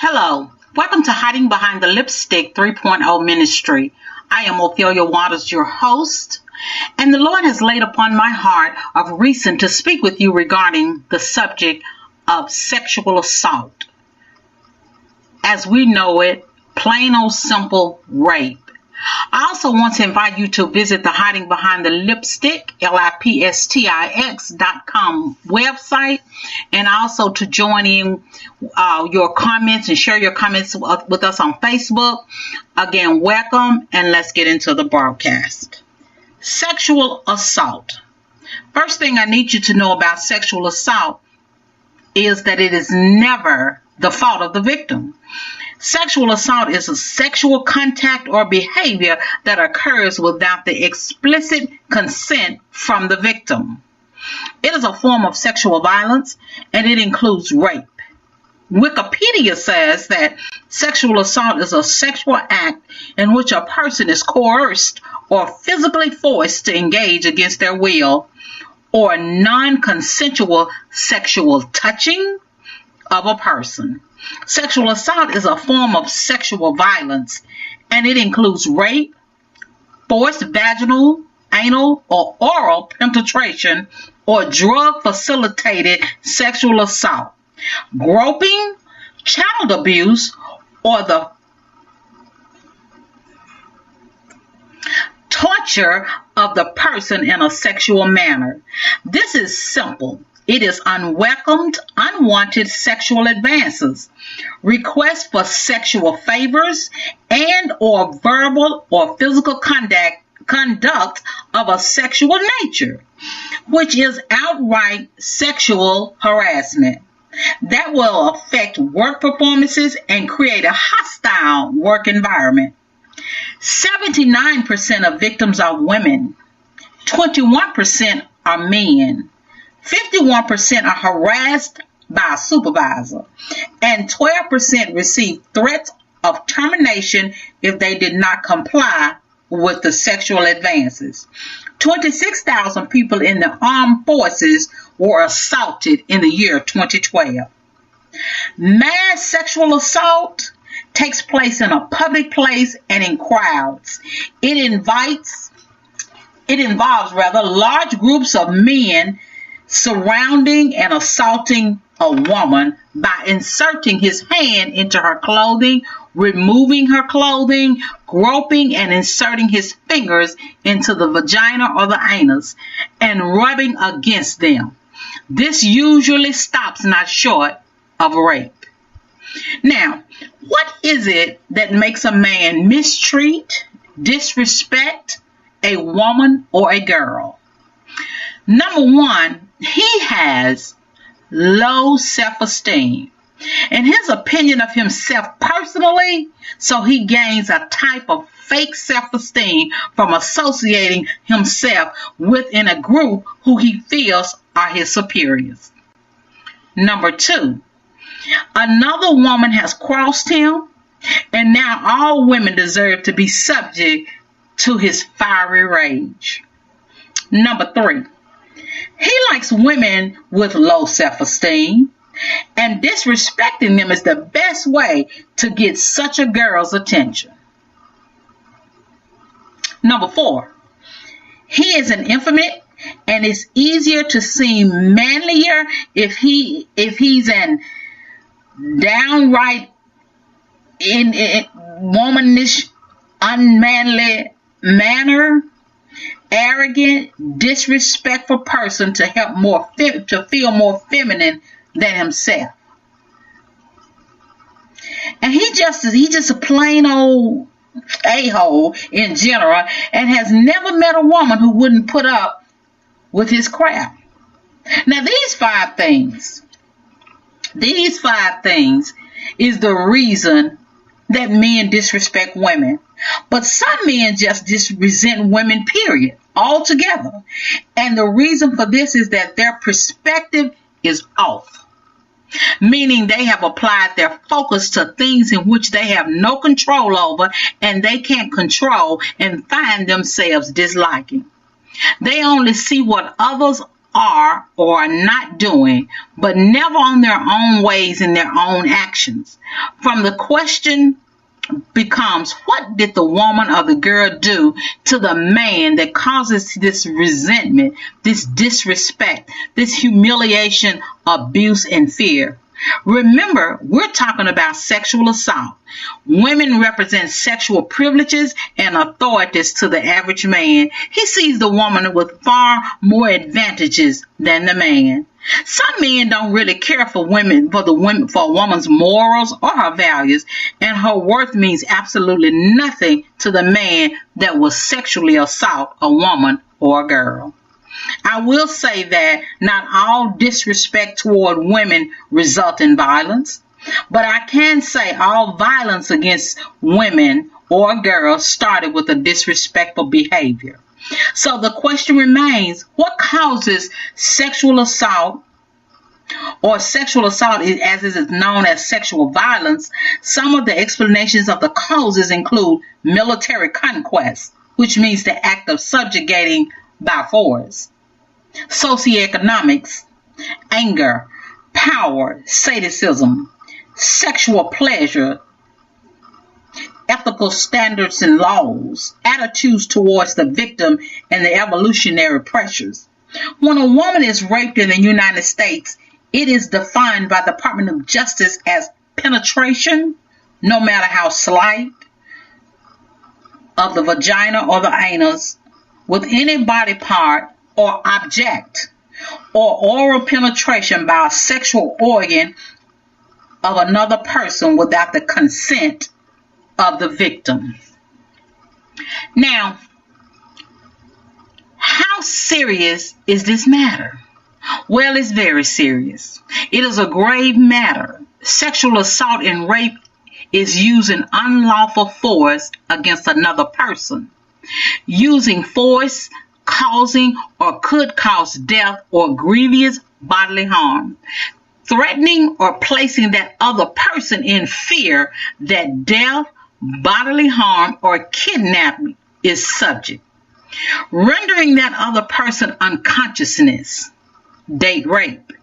Hello, welcome to Hiding Behind the Lipstick 3.0 Ministry. I am Ophelia Waters, your host, and the Lord has laid upon my heart of recent to speak with you regarding the subject of sexual assault. As we know it, plain old simple rape. I also want to invite you to visit the Hiding Behind the Lipstick, LIPSTIX.com website, and also to join in your comments and share your comments with us on Facebook. Again, welcome, and let's get into the broadcast. Sexual assault. First thing I need you to know about sexual assault is that it is never the fault of the victim. Sexual assault is a sexual contact or behavior that occurs without the explicit consent from the victim. It is a form of sexual violence, and it includes rape. Wikipedia says that sexual assault is a sexual act in which a person is coerced or physically forced to engage against their will, or non-consensual sexual touching of a person. Sexual assault is a form of sexual violence, and it includes rape, forced vaginal, anal, or oral penetration, or drug-facilitated sexual assault, groping, child abuse, or the torture of the person in a sexual manner. This is simple. It is unwelcomed, unwanted sexual advances, requests for sexual favors, and or verbal or physical conduct of a sexual nature, which is outright sexual harassment that will affect work performances and create a hostile work environment. 79% of victims are women, 21% are men, 51% are harassed by a supervisor, and 12% receive threats of termination if they did not comply with the sexual advances. 26,000 people in the armed forces were assaulted in the year 2012. Mass sexual assault takes place in a public place and in crowds. It involves large groups of men surrounding and assaulting a woman by inserting his hand into her clothing, removing her clothing, groping and inserting his fingers into the vagina or the anus, and rubbing against them. This usually stops not short of rape. Now, what is it that makes a man mistreat, disrespect a woman or a girl? Number one, he has low self-esteem and his opinion of himself personally, so he gains a type of fake self-esteem from associating himself within a group who he feels are his superiors. Number two, another woman has crossed him, and now all women deserve to be subject to his fiery rage. Number three, he likes women with low self-esteem, and disrespecting them is the best way to get such a girl's attention. Number four, he is an effeminate, and it's easier to seem manlier if he's an downright in womanish, unmanly manner. Arrogant, disrespectful person to feel more feminine than himself. And he just a plain old a-hole in general, and has never met a woman who wouldn't put up with his crap. Now these five things is the reason that men disrespect women. But some men just resent women, period, altogether. And the reason for this is that their perspective is off. Meaning they have applied their focus to things in which they have no control over and they can't control and find themselves disliking. They only see what others are or are not doing, but never on their own ways and their own actions. From the question becomes, what did the woman or the girl do to the man that causes this resentment, this disrespect, this humiliation, abuse, and fear? Remember, we're talking about sexual assault. Women represent sexual privileges and authorities to the average man. He sees the woman with far more advantages than the man. Some men don't really care for a woman's morals or her values, and her worth means absolutely nothing to the man that will sexually assault a woman or a girl. I will say that not all disrespect toward women result in violence, but I can say all violence against women or girls started with a disrespectful behavior. So the question remains, what causes sexual assault, or sexual assault as it is known as sexual violence? Some of the explanations of the causes include military conquest, which means the act of subjugating by force, socioeconomics, anger, power, sadism, sexual pleasure, ethical standards and laws, attitudes towards the victim, and the evolutionary pressures. When a woman is raped in the United States, it is defined by the Department of Justice as penetration, no matter how slight, of the vagina or the anus with any body part or object, or oral penetration by a sexual organ of another person without the consent of the victim. Now, how serious is this matter? Well, it's very serious. It is a grave matter. Sexual assault and rape is using unlawful force against another person. Using force causing or could cause death or grievous bodily harm. Threatening or placing that other person in fear that death, bodily harm, or kidnapping is subject. Rendering that other person unconsciousness, date rape.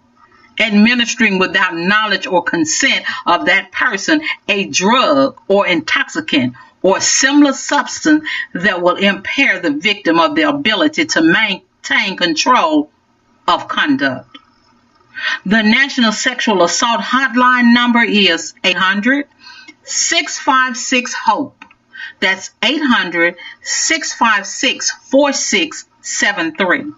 Administering without knowledge or consent of that person a drug or intoxicant or similar substance that will impair the victim of their ability to maintain control of conduct. The National Sexual Assault Hotline number is 800-656-HOPE. That's 800-656-4673.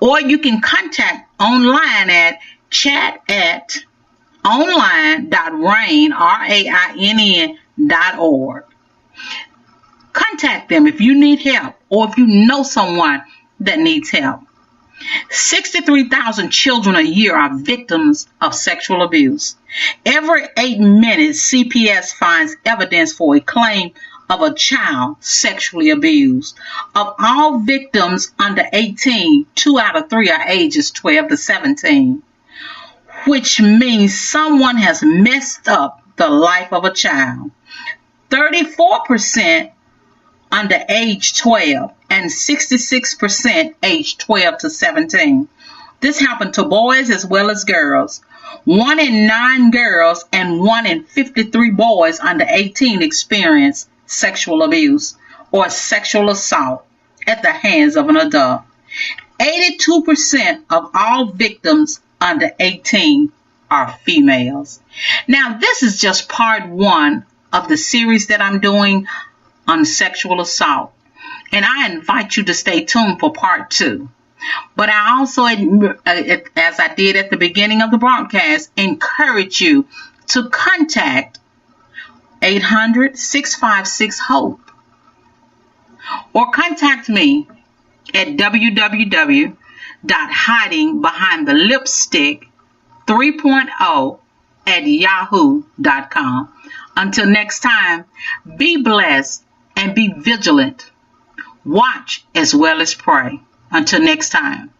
Or you can contact online at chat@online.rain.org. Contact them if you need help or if you know someone that needs help. 63,000 children a year are victims of sexual abuse. Every 8 minutes, CPS finds evidence for a claim of a child sexually abused. Of all victims under 18, 2 out of 3 are ages 12 to 17, which means someone has messed up the life of a child. 34% under age 12 and 66% age 12 to 17. This happened to boys as well as girls. 1 in 9 girls and 1 in 53 boys under 18 experience sexual abuse or sexual assault at the hands of an adult. 82% of all victims under 18 are females. Now, this is just part 1 of the series that I'm doing on sexual assault, and I invite you to stay tuned for part 2. But I also, as I did at the beginning of the broadcast, encourage you to contact 800-656-HOPE or contact me at www.hidingbehindthelipstick3.0@yahoo.com. Until next time, be blessed and be vigilant. Watch as well as pray. Until next time.